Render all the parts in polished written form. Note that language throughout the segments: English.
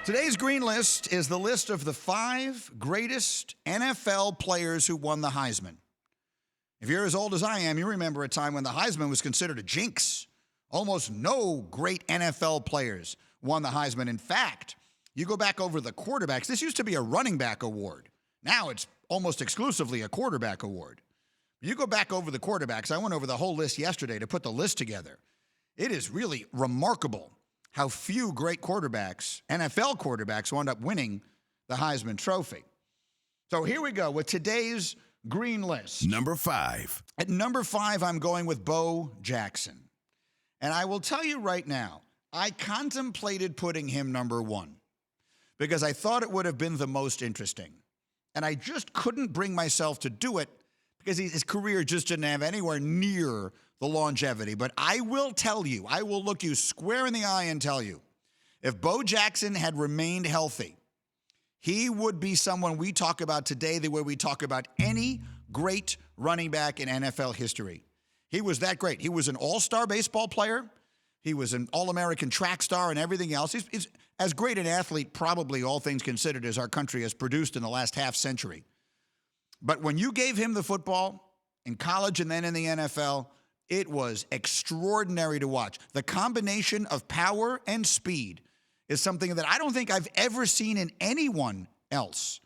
Today's green list is the list of the 5 greatest NFL players who won the Heisman. If you're as old as I am, you remember a time when the Heisman was considered a jinx. Almost no great NFL players won the Heisman. In fact, you go back over the quarterbacks. This used to be a running back award. Now it's almost exclusively a quarterback award. You go back over the quarterbacks. I went over the whole list yesterday to put the list together. It is really remarkable how few great quarterbacks, NFL quarterbacks, wound up winning the Heisman Trophy. So here we go with today's green list. Number 5. At number 5, I'm going with Bo Jackson. And I will tell you right now, I contemplated putting him number 1 because I thought it would have been the most interesting. And I just couldn't bring myself to do it because his career just didn't have anywhere near the longevity. But I will tell you, I will look you square in the eye and tell you, if Bo Jackson had remained healthy, he would be someone we talk about today the way we talk about any great running back in NFL history. He was that great. He was an all-star baseball player. He was an all-American track star and everything else. He's as great an athlete, probably all things considered, as our country has produced in the last half century. But when you gave him the football in college and then in the NFL, it was extraordinary to watch. The combination of power and speed is something that I don't think I've ever seen in anyone else.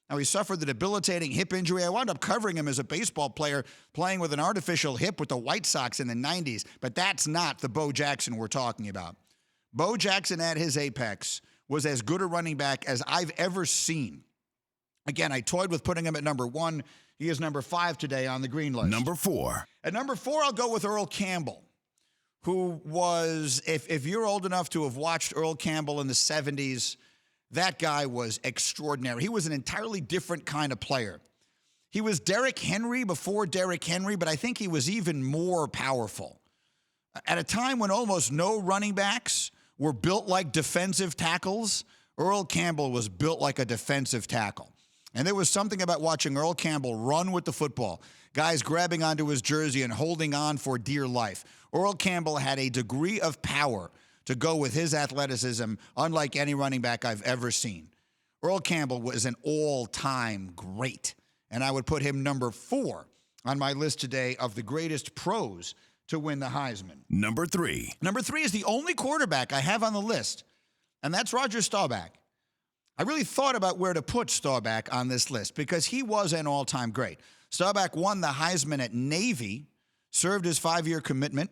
Now, he suffered the debilitating hip injury. I wound up covering him as a baseball player playing with an artificial hip with the White Sox in the 90s, but that's not the Bo Jackson we're talking about. Bo Jackson at his apex was as good a running back as I've ever seen. Again, I toyed with putting him at number 1. He is number 5 today on the green list. Number 4. At number 4, I'll go with Earl Campbell, who was, if you're old enough to have watched Earl Campbell in the 70s, that guy was extraordinary. He was an entirely different kind of player. He was Derrick Henry before Derrick Henry, but I think he was even more powerful. At a time when almost no running backs were built like defensive tackles, Earl Campbell was built like a defensive tackle. And there was something about watching Earl Campbell run with the football, guys grabbing onto his jersey and holding on for dear life. Earl Campbell had a degree of power to go with his athleticism, unlike any running back I've ever seen. Earl Campbell was an all-time great, and I would put him number 4 on my list today of the greatest pros to win the Heisman. Number 3. Number 3 is the only quarterback I have on the list, and that's Roger Staubach. I really thought about where to put Staubach on this list because he was an all-time great. Staubach won the Heisman at Navy, served his 5-year commitment,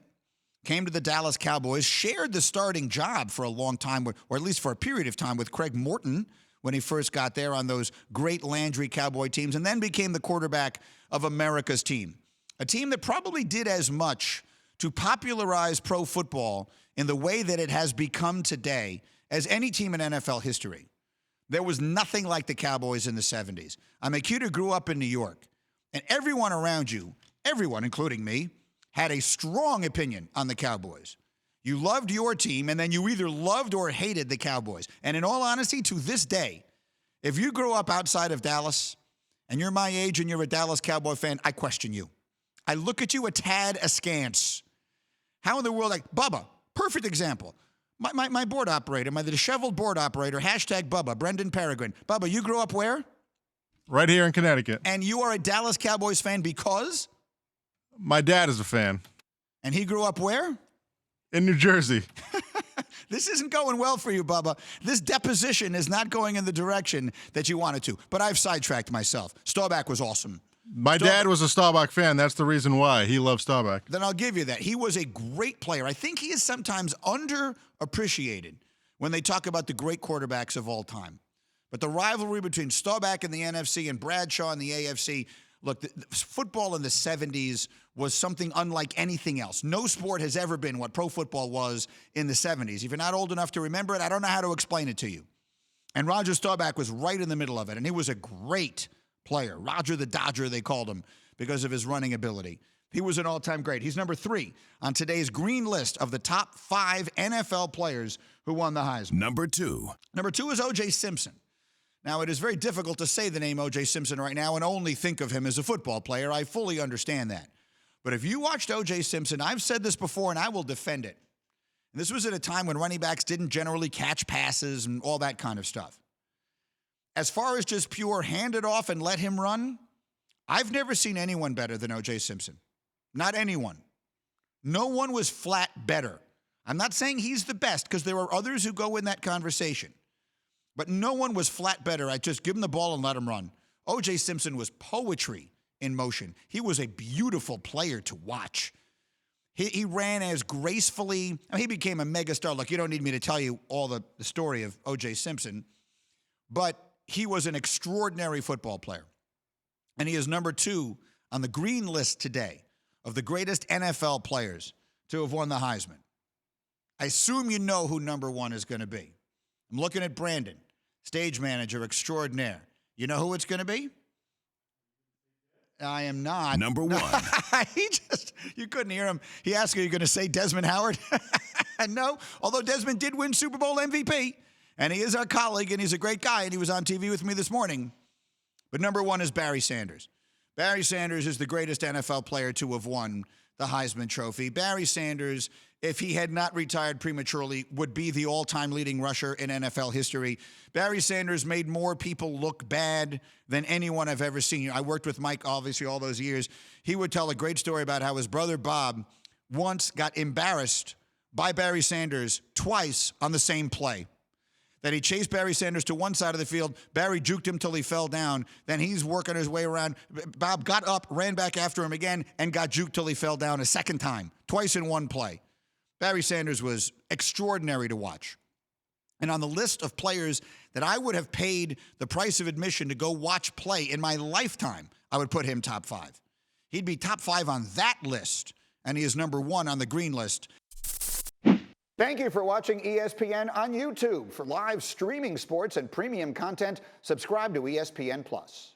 came to the Dallas Cowboys, shared the starting job for a long time, or at least for a period of time, with Craig Morton when he first got there on those great Landry Cowboy teams, and then became the quarterback of America's team, a team that probably did as much to popularize pro football in the way that it has become today as any team in NFL history. There was nothing like the Cowboys in the 70s. I'm a kid who grew up in New York, and everyone around you, everyone, including me, had a strong opinion on the Cowboys. You loved your team, and then you either loved or hated the Cowboys. And in all honesty, to this day, if you grew up outside of Dallas, and you're my age and you're a Dallas Cowboy fan, I question you. I look at you a tad askance. How in the world, like, Bubba, perfect example. My board operator, the disheveled board operator, hashtag Bubba, Brendan Peregrine. Bubba, you grew up where? Right here in Connecticut. And you are a Dallas Cowboys fan because? My dad is a fan. And he grew up where? In New Jersey. This isn't going well for you, Bubba. This deposition is not going in the direction that you wanted to. But I've sidetracked myself. Staubach was awesome. My dad was a Staubach fan. That's the reason why. He loved Staubach. Then I'll give you that. He was a great player. I think he is sometimes underappreciated when they talk about the great quarterbacks of all time. But the rivalry between Staubach in the NFC and Bradshaw in the AFC, look, the football in the 70s was something unlike anything else. No sport has ever been what pro football was in the 70s. If you're not old enough to remember it, I don't know how to explain it to you. And Roger Staubach was right in the middle of it, and he was a great player. Roger the Dodger, they called him, because of his running ability. He was an all-time great. He's number 3 on today's green list of the top 5 NFL players who won the Heisman. Number 2. Number 2 is O.J. Simpson. Now, it is very difficult to say the name O.J. Simpson right now and only think of him as a football player. I fully understand that. But if you watched O.J. Simpson, I've said this before and I will defend it. This was at a time when running backs didn't generally catch passes and all that kind of stuff. As far as just pure hand it off and let him run, I've never seen anyone better than O.J. Simpson. Not anyone. No one was flat better. I'm not saying he's the best because there are others who go in that conversation. But no one was flat better. I just give him the ball and let him run. O.J. Simpson was poetry in motion. He was a beautiful player to watch. He ran as gracefully. I mean, he became a megastar. Look, you don't need me to tell you all the story of O.J. Simpson, but he was an extraordinary football player. And he is number 2 on the green list today of the greatest NFL players to have won the Heisman. I assume you know who number 1 is going to be. I'm looking at Brandon, stage manager extraordinaire. You know who it's going to be? I am not. Number 1. You couldn't hear him. He asked, are you going to say Desmond Howard? No, although Desmond did win Super Bowl MVP, and he is our colleague, and he's a great guy, and he was on TV with me this morning. But number 1 is Barry Sanders. Barry Sanders is the greatest NFL player to have won the Heisman Trophy. Barry Sanders, if he had not retired prematurely, would be the all-time leading rusher in NFL history. Barry Sanders made more people look bad than anyone I've ever seen. I worked with Mike, obviously, all those years. He would tell a great story about how his brother Bob once got embarrassed by Barry Sanders twice on the same play. That he chased Barry Sanders to one side of the field. Barry juked him till he fell down. Then he's working his way around. Bob got up, ran back after him again, and got juked till he fell down a second time. Twice in one play. Barry Sanders was extraordinary to watch. And on the list of players that I would have paid the price of admission to go watch play in my lifetime, I would put him top 5. He'd be top 5 on that list, and he is number 1 on the green list. Thank you for watching ESPN on YouTube. For live streaming sports and premium content, subscribe to ESPN+.